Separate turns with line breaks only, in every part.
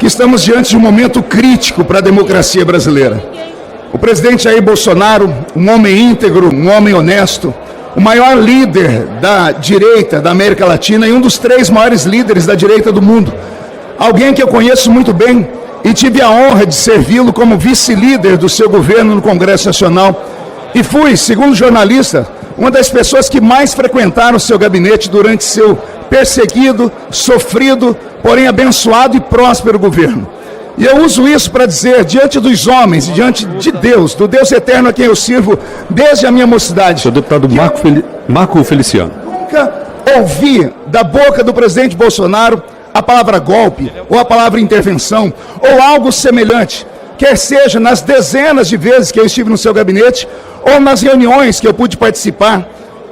estamos diante de um momento crítico para a democracia brasileira. O presidente Jair Bolsonaro, um homem íntegro, um homem honesto, o maior líder da direita da América Latina e um dos 3 maiores líderes da direita do mundo. Alguém que eu conheço muito bem e tive a honra de servi-lo como vice-líder do seu governo no Congresso Nacional. E fui, segundo jornalista, uma das pessoas que mais frequentaram o seu gabinete durante seu perseguido, sofrido, porém abençoado e próspero governo. E eu uso isso para dizer, diante dos homens e diante de Deus, do Deus eterno a quem eu sirvo desde a minha mocidade.
Senhor deputado Marco Feliciano.
Nunca ouvi da boca do presidente Bolsonaro a palavra golpe, ou a palavra intervenção, ou algo semelhante, quer seja nas dezenas de vezes que eu estive no seu gabinete, ou nas reuniões que eu pude participar,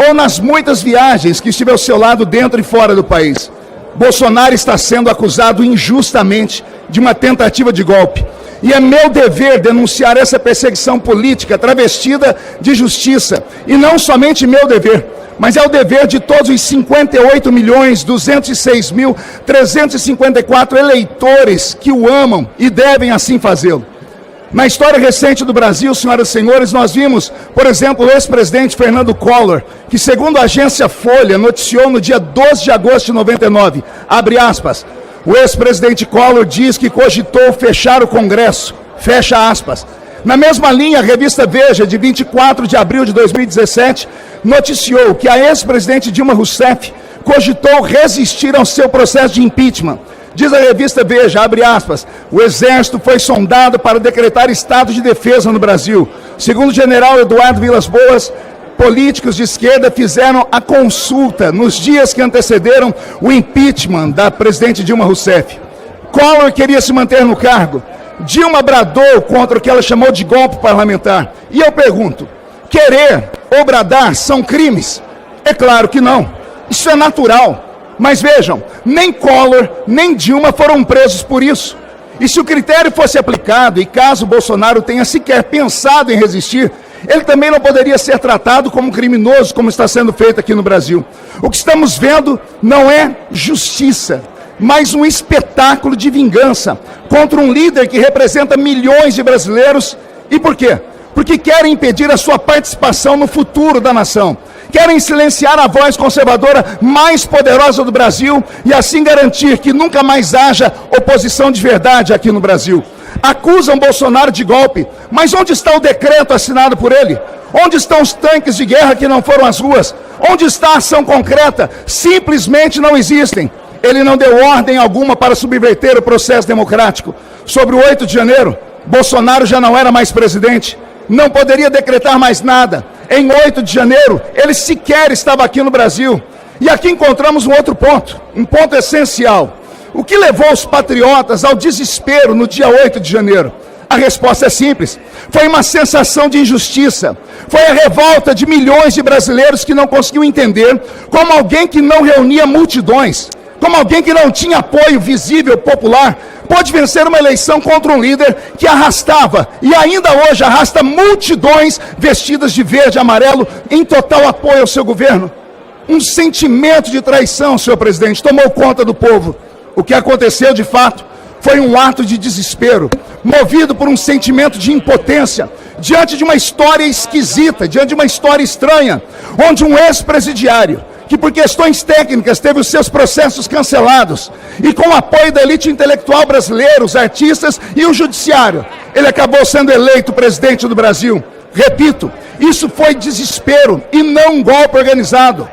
ou nas muitas viagens que estive ao seu lado dentro e fora do país. Bolsonaro está sendo acusado injustamente de uma tentativa de golpe. E é meu dever denunciar essa perseguição política travestida de justiça. E não somente meu dever, mas é o dever de todos os 58.206.354 eleitores que o amam e devem assim fazê-lo. Na história recente do Brasil, senhoras e senhores, nós vimos, por exemplo, o ex-presidente Fernando Collor, que segundo a agência Folha noticiou no dia 12 de agosto de 99, abre aspas, o ex-presidente Collor diz que cogitou fechar o Congresso, fecha aspas. Na mesma linha, a revista Veja, de 24 de abril de 2017, noticiou que a ex-presidente Dilma Rousseff cogitou resistir ao seu processo de impeachment. Diz a revista Veja, abre aspas, o Exército foi sondado para decretar estado de defesa no Brasil. Segundo o general Eduardo Vilas Boas, políticos de esquerda fizeram a consulta nos dias que antecederam o impeachment da presidente Dilma Rousseff. Collor queria se manter no cargo. Dilma bradou contra o que ela chamou de golpe parlamentar. E eu pergunto, querer ou bradar são crimes? É claro que não. Isso é natural. Mas vejam, nem Collor, nem Dilma foram presos por isso. E se o critério fosse aplicado, e caso Bolsonaro tenha sequer pensado em resistir, ele também não poderia ser tratado como criminoso, como está sendo feito aqui no Brasil. O que estamos vendo não é justiça, mas um espetáculo de vingança contra um líder que representa milhões de brasileiros. E por quê? Porque querem impedir a sua participação no futuro da nação. Querem silenciar a voz conservadora mais poderosa do Brasil e assim garantir que nunca mais haja oposição de verdade aqui no Brasil. Acusam Bolsonaro de golpe, mas onde está o decreto assinado por ele? Onde estão os tanques de guerra que não foram às ruas? Onde está a ação concreta? Simplesmente não existem. Ele não deu ordem alguma para subverter o processo democrático. Sobre o 8 de janeiro, Bolsonaro já não era mais presidente. Não poderia decretar mais nada. Em 8 de janeiro, ele sequer estava aqui no Brasil. E aqui encontramos um outro ponto, um ponto essencial. O que levou os patriotas ao desespero no dia 8 de janeiro? A resposta é simples. Foi uma sensação de injustiça. Foi a revolta de milhões de brasileiros que não conseguiu entender como alguém que não reunia multidões, como alguém que não tinha apoio visível popular, pode vencer uma eleição contra um líder que arrastava, e ainda hoje arrasta multidões vestidas de verde e amarelo em total apoio ao seu governo. Um sentimento de traição, senhor presidente, tomou conta do povo. O que aconteceu, de fato, foi um ato de desespero, movido por um sentimento de impotência, diante de uma história esquisita, diante de uma história estranha, onde um ex-presidiário, que por questões técnicas teve os seus processos cancelados, e com o apoio da elite intelectual brasileira, os artistas e o judiciário, ele acabou sendo eleito presidente do Brasil. Repito, isso foi desespero e não um golpe organizado.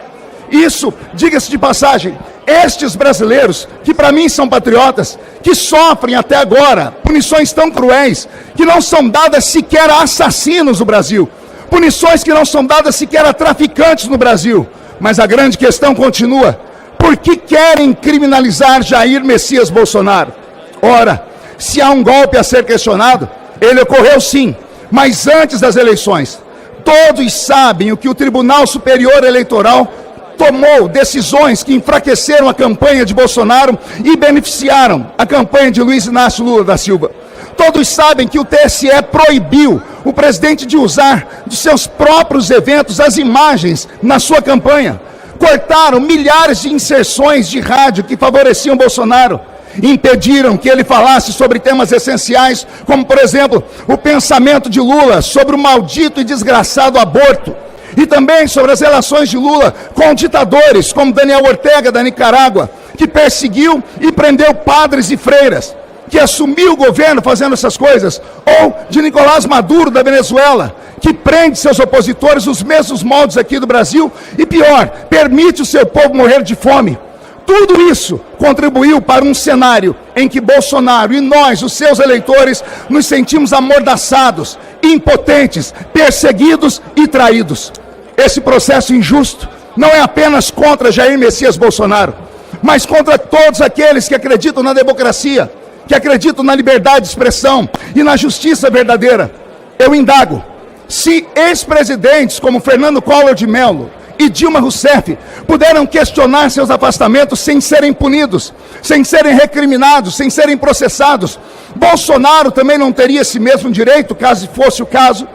Isso, diga-se de passagem, estes brasileiros, que para mim são patriotas, que sofrem até agora punições tão cruéis, que não são dadas sequer a assassinos no Brasil, punições que não são dadas sequer a traficantes no Brasil. Mas a grande questão continua. Por que querem criminalizar Jair Messias Bolsonaro? Ora, se há um golpe a ser questionado, ele ocorreu sim, mas antes das eleições. Todos sabem o que o Tribunal Superior Eleitoral tomou, decisões que enfraqueceram a campanha de Bolsonaro e beneficiaram a campanha de Luiz Inácio Lula da Silva. Todos sabem que o TSE proibiu o presidente de usar de seus próprios eventos as imagens na sua campanha. Cortaram milhares de inserções de rádio que favoreciam Bolsonaro. impediram que ele falasse sobre temas essenciais, como, por exemplo, o pensamento de Lula sobre o maldito e desgraçado aborto, e também sobre as relações de Lula com ditadores, como Daniel Ortega, da Nicarágua, que perseguiu e prendeu padres e freiras, que assumiu o governo fazendo essas coisas, ou de Nicolás Maduro, da Venezuela, que prende seus opositores nos mesmos moldes aqui do Brasil, e pior, permite o seu povo morrer de fome. Tudo isso contribuiu para um cenário em que Bolsonaro e nós, os seus eleitores, nos sentimos amordaçados, impotentes, perseguidos e traídos. Esse processo injusto não é apenas contra Jair Messias Bolsonaro, mas contra todos aqueles que acreditam na democracia, que acreditam na liberdade de expressão e na justiça verdadeira. Eu indago, se ex-presidentes como Fernando Collor de Mello e Dilma Rousseff puderam questionar seus afastamentos sem serem punidos, sem serem recriminados, sem serem processados, Bolsonaro também não teria esse mesmo direito, caso fosse o caso?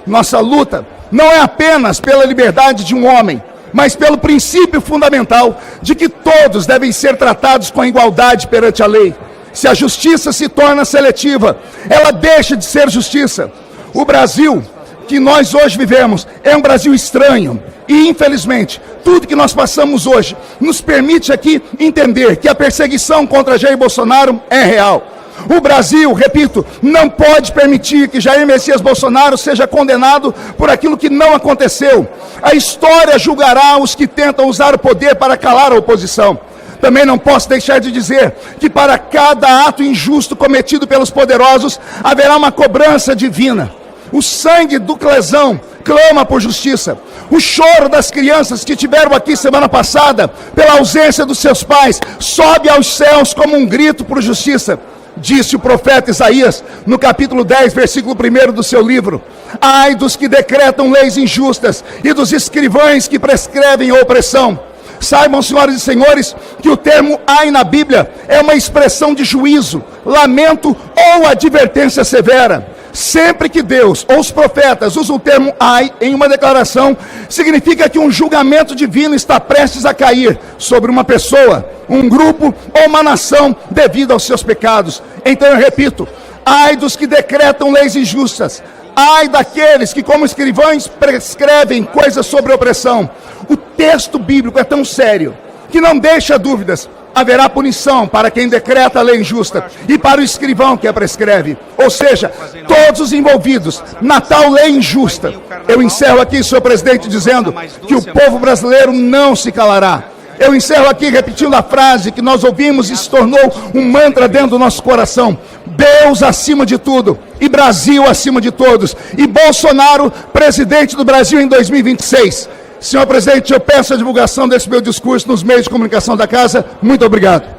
Nossa luta não é apenas pela liberdade de um homem, mas pelo princípio fundamental de que todos devem ser tratados com igualdade perante a lei. Se a justiça se torna seletiva, ela deixa de ser justiça. O Brasil que nós hoje vivemos é um Brasil estranho e, infelizmente, tudo que nós passamos hoje nos permite aqui entender que a perseguição contra Jair Bolsonaro é real. O Brasil, repito, não pode permitir que Jair Messias Bolsonaro seja condenado por aquilo que não aconteceu. A história julgará os que tentam usar o poder para calar a oposição. Também não posso deixar de dizer que para cada ato injusto cometido pelos poderosos, haverá uma cobrança divina. O sangue do Clesão clama por justiça. O choro das crianças que tiveram aqui semana passada, pela ausência dos seus pais, sobe aos céus como um grito por justiça. Disse o profeta Isaías, no capítulo 10, versículo 1 do seu livro: ai dos que decretam leis injustas e dos escrivães que prescrevem a opressão. Saibam, senhoras e senhores, que o termo ai na Bíblia é uma expressão de juízo, lamento ou advertência severa. Sempre que Deus ou os profetas usam o termo ai em uma declaração, significa que um julgamento divino está prestes a cair sobre uma pessoa, um grupo ou uma nação devido aos seus pecados. Então eu repito, ai dos que decretam leis injustas, ai daqueles que como escrivães prescrevem coisas sobre opressão. O texto bíblico é tão sério que não deixa dúvidas. Haverá punição para quem decreta a lei injusta e para o escrivão que a prescreve. Ou seja, todos os envolvidos na tal lei injusta. Eu encerro aqui, senhor presidente, dizendo que o povo brasileiro não se calará. Eu encerro aqui repetindo a frase que nós ouvimos e se tornou um mantra dentro do nosso coração: Deus acima de tudo e Brasil acima de todos. E Bolsonaro, presidente do Brasil em 2026. Senhor presidente, eu peço a divulgação desse meu discurso nos meios de comunicação da casa. Muito obrigado.